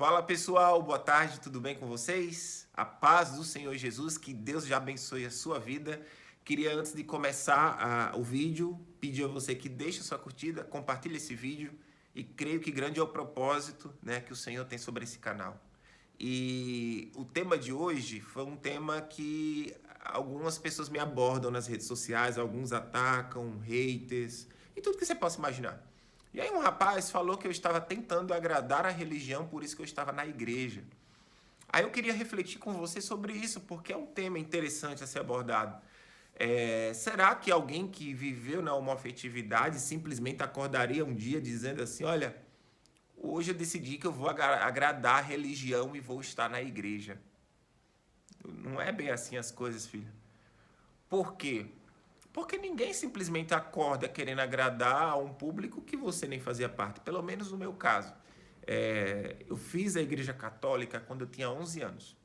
Fala pessoal, boa tarde, tudo bem com vocês? A paz do Senhor Jesus, que Deus já abençoe a sua vida. Queria antes de começar o vídeo, pedir a você que deixe a sua curtida, compartilhe esse vídeo e creio que grande é o propósito, né, que o Senhor tem sobre esse canal. E o tema de hoje foi um tema que algumas pessoas me abordam nas redes sociais, alguns atacam, haters e tudo que você possa imaginar. E aí um rapaz falou que eu estava tentando agradar a religião, por isso que eu estava na igreja. Aí eu queria refletir com você sobre isso, porque é um tema interessante a ser abordado. Será que alguém que viveu na homoafetividade simplesmente acordaria um dia dizendo assim, olha, hoje eu decidi que eu vou agradar a religião e vou estar na igreja? Não é bem assim as coisas, filho. Por quê? Porque ninguém simplesmente acorda querendo agradar a um público que você nem fazia parte, pelo menos no meu caso. Eu fiz a igreja católica quando eu tinha 11 anos.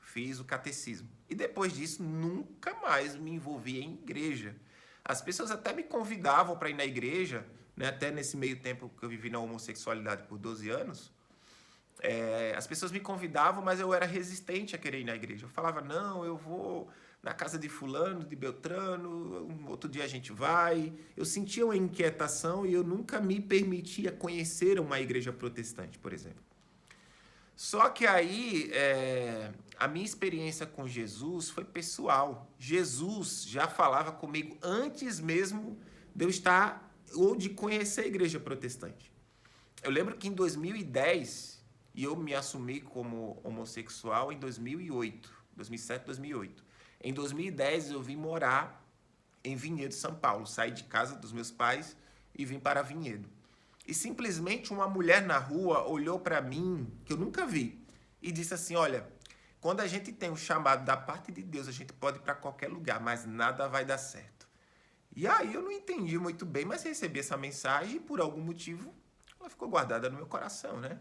Fiz o catecismo. E depois disso, nunca mais me envolvi em igreja. As pessoas até me convidavam para ir na igreja, né? Até nesse meio tempo que eu vivi na homossexualidade por 12 anos. As pessoas me convidavam, mas eu era resistente a querer ir na igreja. Eu falava, não, eu vou na casa de fulano, de Beltrano, um outro dia a gente vai. Eu sentia uma inquietação e eu nunca me permitia conhecer uma igreja protestante, por exemplo. Só que aí, a minha experiência com Jesus foi pessoal. Jesus já falava comigo antes mesmo de eu estar ou de conhecer a igreja protestante. Eu lembro que em 2010, e eu me assumi como homossexual em 2008, 2007, 2008. Em 2010 eu vim morar em Vinhedo, São Paulo. Saí de casa dos meus pais e vim para Vinhedo. E simplesmente uma mulher na rua olhou para mim, que eu nunca vi, e disse assim, olha, quando a gente tem um chamado da parte de Deus, a gente pode ir para qualquer lugar, mas nada vai dar certo. E aí eu não entendi muito bem, mas recebi essa mensagem e por algum motivo ela ficou guardada no meu coração, né?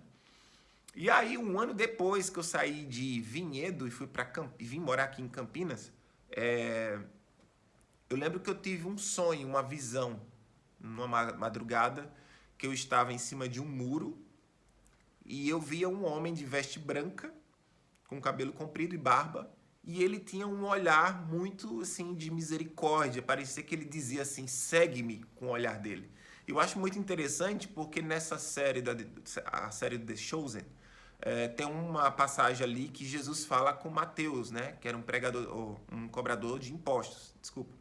E aí, um ano depois que eu saí de Vinhedo e vim morar aqui em Campinas, eu lembro que eu tive um sonho, uma visão, numa madrugada, que eu estava em cima de um muro e eu via um homem de veste branca, com cabelo comprido e barba, e ele tinha um olhar muito assim de misericórdia, parecia que ele dizia assim, segue-me com o olhar dele. Eu acho muito interessante porque nessa série, a série The Chosen, tem uma passagem ali que Jesus fala com Mateus, né? Que era um pregador, um cobrador de impostos, desculpa.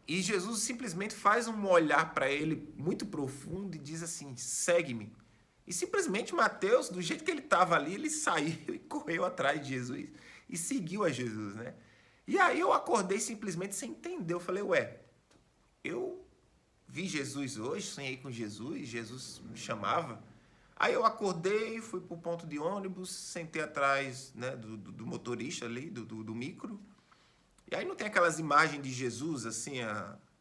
E Jesus simplesmente faz um olhar para ele muito profundo e diz assim, segue-me. E simplesmente Mateus, do jeito que ele estava ali, ele saiu e correu atrás de Jesus e seguiu a Jesus, né? E aí eu acordei simplesmente sem entender. Eu falei, ué, eu vi Jesus hoje, sonhei com Jesus, Jesus me chamava. Aí eu acordei, fui pro ponto de ônibus, sentei atrás, né, do motorista ali, do micro. E aí não tem aquelas imagens de Jesus, assim,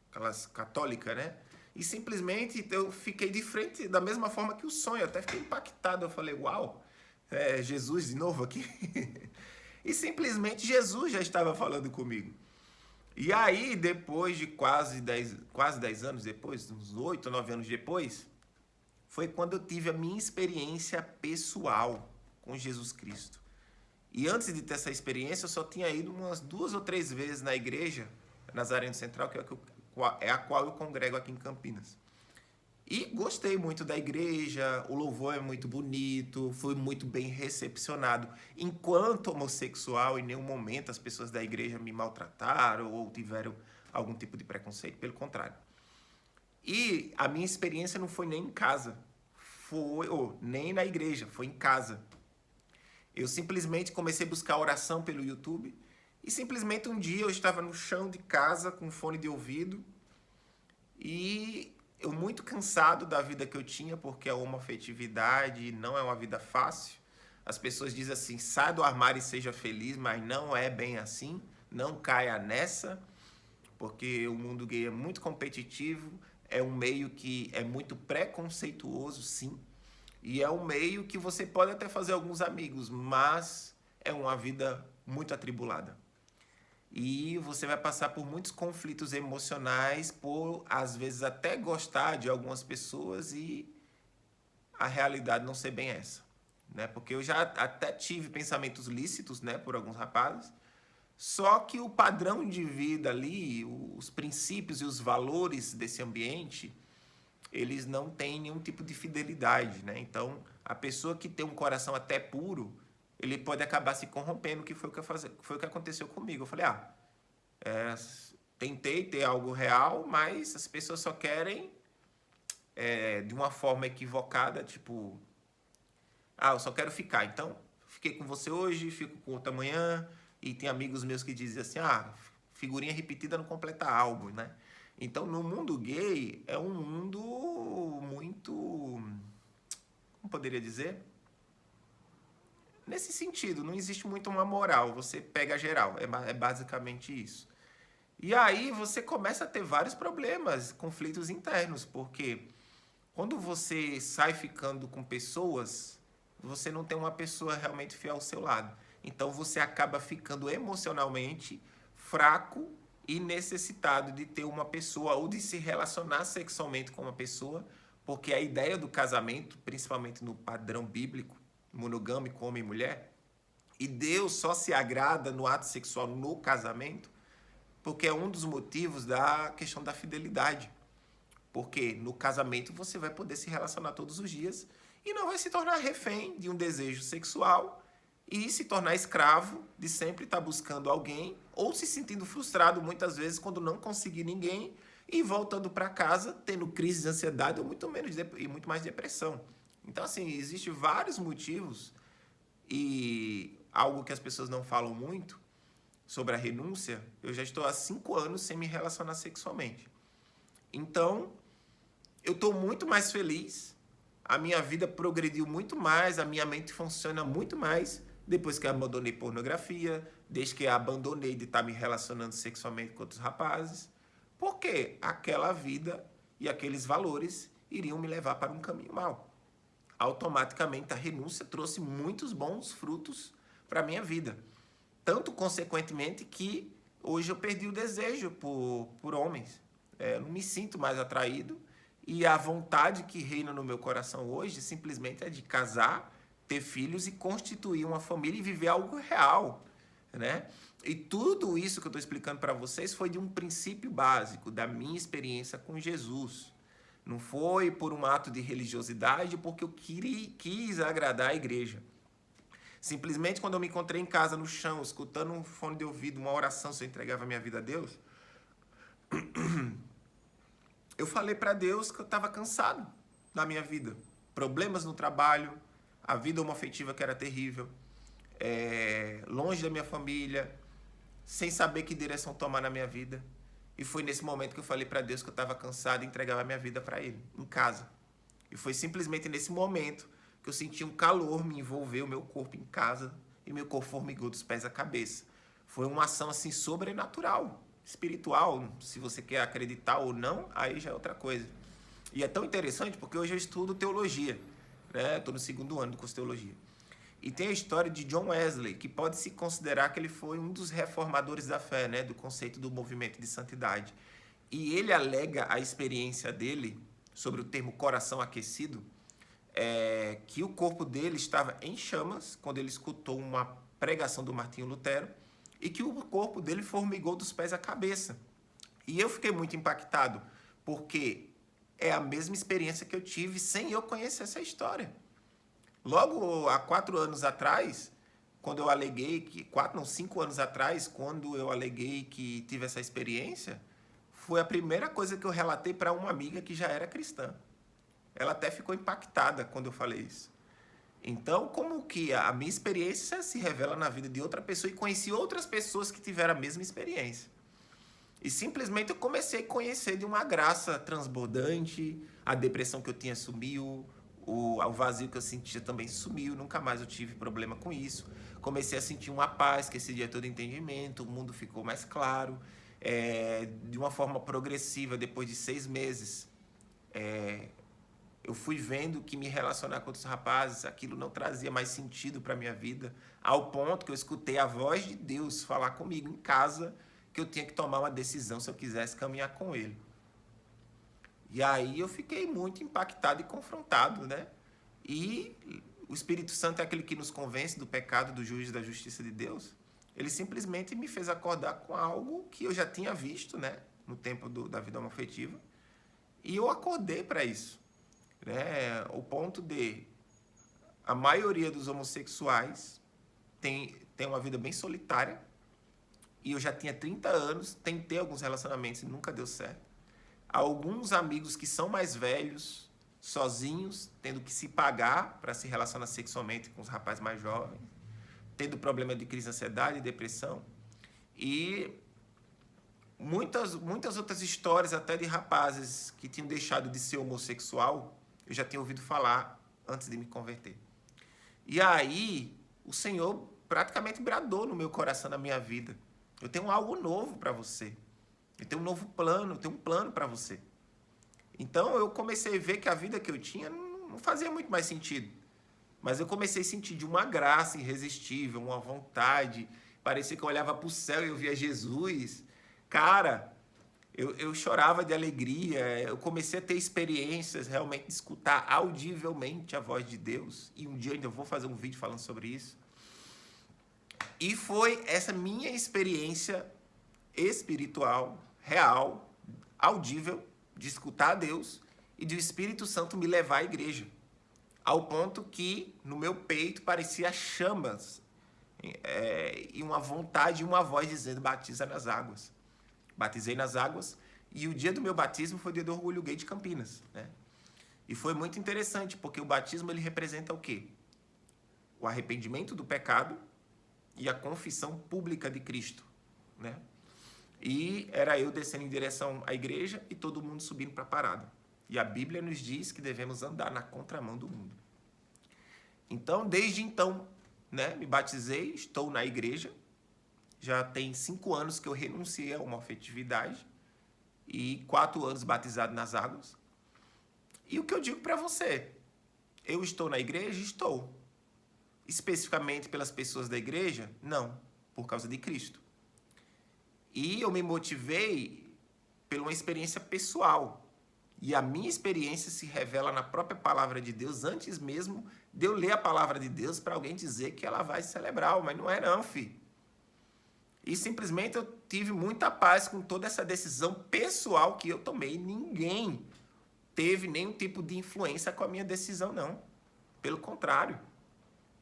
aquelas católicas, né? E simplesmente eu fiquei de frente da mesma forma que o sonho. Eu até fiquei impactado. Eu falei, uau, Jesus de novo aqui? E simplesmente Jesus já estava falando comigo. E aí, depois de quase 10 anos depois, uns 8 ou 9 anos depois, foi quando eu tive a minha experiência pessoal com Jesus Cristo. E antes de ter essa experiência, eu só tinha ido umas 2 ou 3 vezes na igreja, Nazareno Central, que é a qual eu congrego aqui em Campinas. E gostei muito da igreja, o louvor é muito bonito, fui muito bem recepcionado. Enquanto homossexual, em nenhum momento as pessoas da igreja me maltrataram ou tiveram algum tipo de preconceito, pelo contrário. E a minha experiência não foi nem em casa, nem na igreja, foi em casa. Eu simplesmente comecei a buscar oração pelo YouTube e simplesmente um dia eu estava no chão de casa com fone de ouvido e eu muito cansado da vida que eu tinha, porque a homoafetividade não é uma vida fácil. As pessoas dizem assim, sai do armário e seja feliz, mas não é bem assim, não caia nessa, porque o mundo gay é muito competitivo, é um meio que é muito preconceituoso, sim, e é um meio que você pode até fazer alguns amigos, mas é uma vida muito atribulada. E você vai passar por muitos conflitos emocionais, por às vezes até gostar de algumas pessoas e a realidade não ser bem essa, né? Porque eu já até tive pensamentos lícitos, né, por alguns rapazes. Só que o padrão de vida ali, os princípios e os valores desse ambiente, eles não têm nenhum tipo de fidelidade, né? Então, a pessoa que tem um coração até puro, ele pode acabar se corrompendo, que foi foi o que aconteceu comigo. Eu falei, é, tentei ter algo real, mas as pessoas só querem de uma forma equivocada, tipo, eu só quero ficar. Então, fiquei com você hoje, fico com outra amanhã. E tem amigos meus que dizem assim, figurinha repetida não completa álbum, né? Então, no mundo gay, é um mundo muito, como poderia dizer? Nesse sentido, não existe muito uma moral, você pega geral, é basicamente isso. E aí você começa a ter vários problemas, conflitos internos, porque quando você sai ficando com pessoas, você não tem uma pessoa realmente fiel ao seu lado. Então você acaba ficando emocionalmente fraco e necessitado de ter uma pessoa ou de se relacionar sexualmente com uma pessoa, porque a ideia do casamento, principalmente no padrão bíblico, monogâmico, homem e mulher, e Deus só se agrada no ato sexual no casamento, porque é um dos motivos da questão da fidelidade. Porque no casamento você vai poder se relacionar todos os dias e não vai se tornar refém de um desejo sexual e se tornar escravo de sempre estar buscando alguém ou se sentindo frustrado muitas vezes quando não conseguir ninguém e voltando para casa tendo crise de ansiedade ou muito mais depressão. Então, assim, existem vários motivos e algo que as pessoas não falam muito sobre a renúncia. Eu já estou há 5 anos sem me relacionar sexualmente. Então, eu estou muito mais feliz, a minha vida progrediu muito mais, a minha mente funciona muito mais depois que eu abandonei pornografia, desde que eu abandonei de estar me relacionando sexualmente com outros rapazes, porque aquela vida e aqueles valores iriam me levar para um caminho mau. Automaticamente a renúncia trouxe muitos bons frutos para a minha vida. Tanto consequentemente que hoje eu perdi o desejo por homens. Eu não me sinto mais atraído e a vontade que reina no meu coração hoje simplesmente é de casar, ter filhos e constituir uma família e viver algo real, né? E tudo isso que eu estou explicando para vocês foi de um princípio básico da minha experiência com Jesus. Não foi por um ato de religiosidade, porque eu quis agradar a igreja. Simplesmente quando eu me encontrei em casa, no chão, escutando um fone de ouvido, uma oração, se eu entregava a minha vida a Deus, eu falei para Deus que eu estava cansado da minha vida. Problemas no trabalho, a vida homoafetiva que era terrível, longe da minha família, sem saber que direção tomar na minha vida. E foi nesse momento que eu falei para Deus que eu estava cansado e entregava a minha vida para Ele, em casa. E foi simplesmente nesse momento que eu senti um calor me envolver o meu corpo em casa e meu corpo formigou dos pés à cabeça. Foi uma ação assim sobrenatural, espiritual, se você quer acreditar ou não, aí já é outra coisa. E é tão interessante porque hoje eu estudo teologia, né? Estou no 2º ano do curso de teologia. E tem a história de John Wesley, que pode se considerar que ele foi um dos reformadores da fé, né? Do conceito do movimento de santidade. E ele alega a experiência dele sobre o termo coração aquecido, que o corpo dele estava em chamas quando ele escutou uma pregação do Martinho Lutero e que o corpo dele formigou dos pés à cabeça. E eu fiquei muito impactado, porque é a mesma experiência que eu tive sem eu conhecer essa história. Logo há 4 anos atrás, quando eu aleguei que... 5 anos atrás, quando eu aleguei que tive essa experiência, foi a primeira coisa que eu relatei para uma amiga que já era cristã. Ela até ficou impactada quando eu falei isso. Então, como que a minha experiência se revela na vida de outra pessoa e conheci outras pessoas que tiveram a mesma experiência. E simplesmente eu comecei a conhecer de uma graça transbordante, a depressão que eu tinha sumiu, o vazio que eu sentia também sumiu, nunca mais eu tive problema com isso. Comecei a sentir uma paz, que esse dia todo entendimento, o mundo ficou mais claro, de uma forma progressiva, depois de 6 meses. Eu fui vendo que me relacionar com outros rapazes, aquilo não trazia mais sentido para a minha vida, ao ponto que eu escutei a voz de Deus falar comigo em casa, que eu tinha que tomar uma decisão se eu quisesse caminhar com Ele. E aí eu fiquei muito impactado e confrontado, né? E o Espírito Santo é aquele que nos convence do pecado, do juízo e da justiça de Deus. Ele simplesmente me fez acordar com algo que eu já tinha visto, né, no tempo da vida homoafetiva. E eu acordei para isso, né? O ponto de a maioria dos homossexuais tem uma vida bem solitária. E eu já tinha 30 anos, tentei alguns relacionamentos e nunca deu certo. Alguns amigos que são mais velhos, sozinhos, tendo que se pagar para se relacionar sexualmente com os rapazes mais jovens, tendo problema de crise de ansiedade e depressão. E muitas outras histórias até de rapazes que tinham deixado de ser homossexual, eu já tinha ouvido falar antes de me converter. E aí, o Senhor praticamente bradou no meu coração, na minha vida. Eu tenho algo novo para você. Eu tenho um novo plano, eu tenho um plano para você. Então, eu comecei a ver que a vida que eu tinha não fazia muito mais sentido. Mas eu comecei a sentir de uma graça irresistível, uma vontade. Parecia que eu olhava para o céu e eu via Jesus. Cara, eu chorava de alegria. Eu comecei a ter experiências, realmente, de escutar audivelmente a voz de Deus. E um dia ainda vou fazer um vídeo falando sobre isso. E foi essa minha experiência espiritual, real, audível, de escutar a Deus e de o Espírito Santo me levar à igreja. Ao ponto que no meu peito parecia chamas e uma vontade e uma voz dizendo: batiza nas águas. Batizei nas águas e o dia do meu batismo foi o dia do Orgulho Gay de Campinas, né? E foi muito interessante, porque o batismo ele representa o quê? O arrependimento do pecado e a confissão pública de Cristo, né? E era eu descendo em direção à igreja e todo mundo subindo para a parada. E a Bíblia nos diz que devemos andar na contramão do mundo. Então, desde então, né, me batizei, estou na igreja. Já tem 5 anos que eu renunciei a uma afetividade e 4 anos batizado nas águas. E o que eu digo para você? Eu estou na igreja? Estou. Especificamente pelas pessoas da igreja? Não, por causa de Cristo. E eu me motivei por uma experiência pessoal. E a minha experiência se revela na própria palavra de Deus, antes mesmo de eu ler a palavra de Deus para alguém dizer que ela vai celebrar. Mas não é não, filho. E simplesmente eu tive muita paz com toda essa decisão pessoal que eu tomei. Ninguém teve nenhum tipo de influência com a minha decisão, não. Pelo contrário.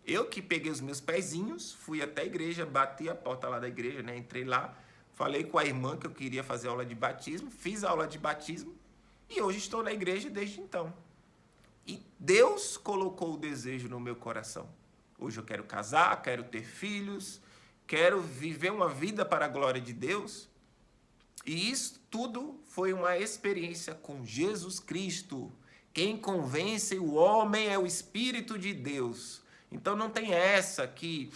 Eu que peguei os meus pezinhos, fui até a igreja, bati a porta lá da igreja, né? Entrei lá, falei com a irmã que eu queria fazer aula de batismo, fiz a aula de batismo e hoje estou na igreja desde então. E Deus colocou o desejo no meu coração. Hoje eu quero casar, quero ter filhos, quero viver uma vida para a glória de Deus. E isso tudo foi uma experiência com Jesus Cristo. Quem convence o homem é o Espírito de Deus. Então não tem essa que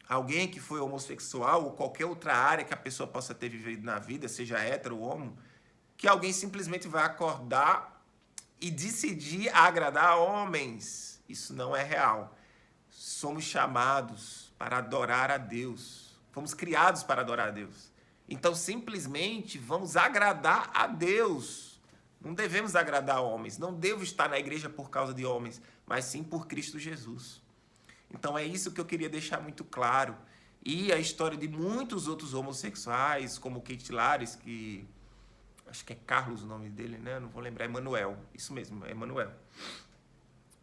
alguém que foi homossexual ou qualquer outra área que a pessoa possa ter vivido na vida, seja hétero ou homo, que alguém simplesmente vai acordar e decidir agradar homens. Isso não é real. Somos chamados para adorar a Deus. Fomos criados para adorar a Deus. Então simplesmente vamos agradar a Deus. Não devemos agradar homens. Não devo estar na igreja por causa de homens, mas sim por Cristo Jesus. Então é isso que eu queria deixar muito claro. E a história de muitos outros homossexuais, como Keith Lares, que acho que é Carlos o nome dele, né? Não vou lembrar, Emanuel. Isso mesmo, é Emanuel.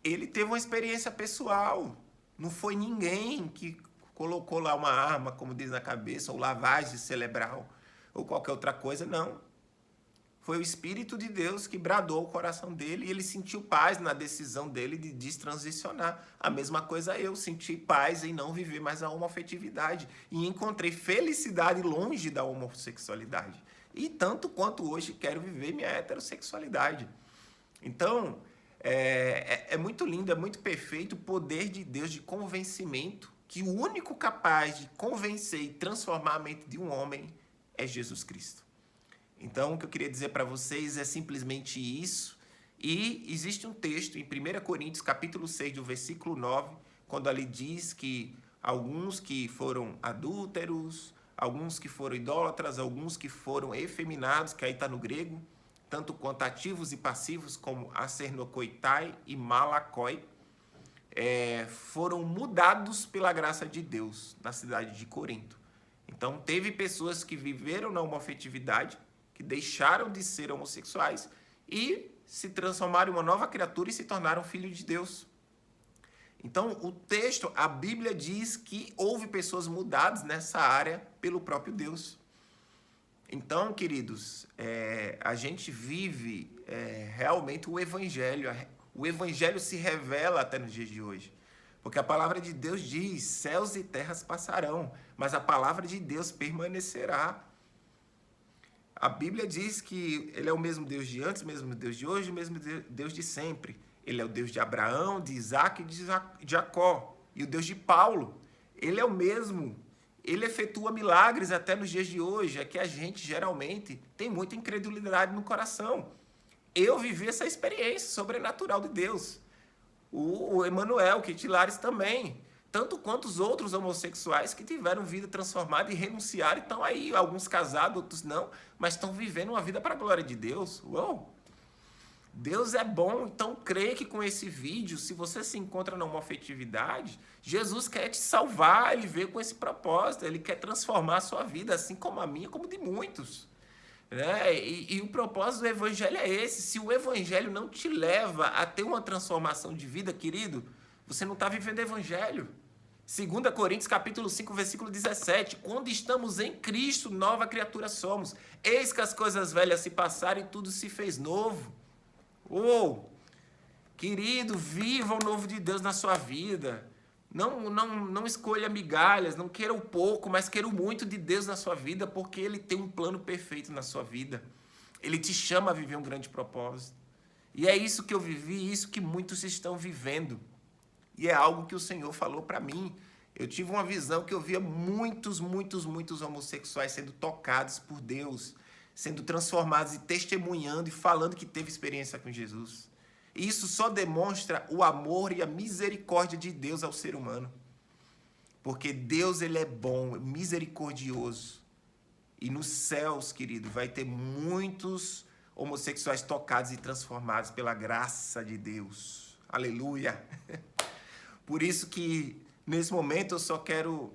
Ele teve uma experiência pessoal. Não foi ninguém que colocou lá uma arma, como diz na cabeça, ou lavagem cerebral, ou qualquer outra coisa, não. Foi o Espírito de Deus que bradou o coração dele e ele sentiu paz na decisão dele de destransicionar. A mesma coisa eu senti paz em não viver mais a homoafetividade e encontrei felicidade longe da homossexualidade. E tanto quanto hoje quero viver minha heterossexualidade. Então, é muito lindo, é muito perfeito o poder de Deus de convencimento, que o único capaz de convencer e transformar a mente de um homem é Jesus Cristo. Então, o que eu queria dizer para vocês é simplesmente isso. E existe um texto em 1 Coríntios, capítulo 6, do versículo 9, quando ali diz que alguns que foram adúlteros, alguns que foram idólatras, alguns que foram efeminados, que aí está no grego, tanto quanto ativos e passivos, como acernokoitai e malakoi, foram mudados pela graça de Deus na cidade de Corinto. Então, teve pessoas que viveram na homoafetividade, que deixaram de ser homossexuais e se transformaram em uma nova criatura e se tornaram filhos de Deus. Então, o texto, a Bíblia diz que houve pessoas mudadas nessa área pelo próprio Deus. Então, queridos, a gente vive realmente o Evangelho. O Evangelho se revela até nos dias de hoje. Porque a palavra de Deus diz, céus e terras passarão, mas a palavra de Deus permanecerá. A Bíblia diz que ele é o mesmo Deus de antes, o mesmo Deus de hoje, o mesmo Deus de sempre. Ele é o Deus de Abraão, de Isaac e de Jacó. E o Deus de Paulo. Ele é o mesmo. Ele efetua milagres até nos dias de hoje. É que a gente, geralmente, tem muita incredulidade no coração. Eu vivi essa experiência sobrenatural de Deus. O Emanuel, Kit Lares também. Tanto quanto os outros homossexuais que tiveram vida transformada e renunciaram. Estão aí, alguns casados, outros não. Mas estão vivendo uma vida para a glória de Deus. Uou! Deus é bom, então creia que com esse vídeo, se você se encontra numa homoafetividade, Jesus quer te salvar, ele veio com esse propósito, ele quer transformar a sua vida, assim como a minha, como de muitos. Né? E o propósito do Evangelho é esse. Se o Evangelho não te leva a ter uma transformação de vida, querido, você não está vivendo o Evangelho. 2 Coríntios capítulo 5, versículo 17. Quando estamos em Cristo, nova criatura somos. Eis que as coisas velhas se passaram e tudo se fez novo. Querido, viva o novo de Deus na sua vida. Não escolha migalhas, não queira o pouco, mas queira o muito de Deus na sua vida, porque Ele tem um plano perfeito na sua vida. Ele te chama a viver um grande propósito. E é isso que eu vivi, isso que muitos estão vivendo. E é algo que o Senhor falou para mim. Eu tive uma visão que eu via muitos homossexuais sendo tocados por Deus, sendo transformados e testemunhando e falando que teve experiência com Jesus. E isso só demonstra o amor e a misericórdia de Deus ao ser humano. Porque Deus, ele é bom, misericordioso. E nos céus, querido, vai ter muitos homossexuais tocados e transformados pela graça de Deus. Aleluia! Por isso que, nesse momento, eu só quero,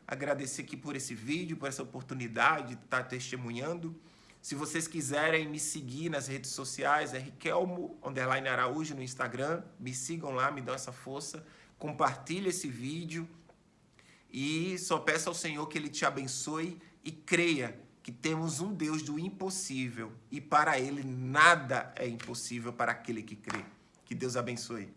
agradecer aqui por esse vídeo, por essa oportunidade de estar testemunhando. Se vocês quiserem me seguir nas redes sociais, é Riquelmo_Araújo no Instagram. Me sigam lá, me dão essa força. Compartilhe esse vídeo. E só peço ao Senhor que Ele te abençoe e creia que temos um Deus do impossível. E para Ele nada é impossível para aquele que crê. Que Deus abençoe.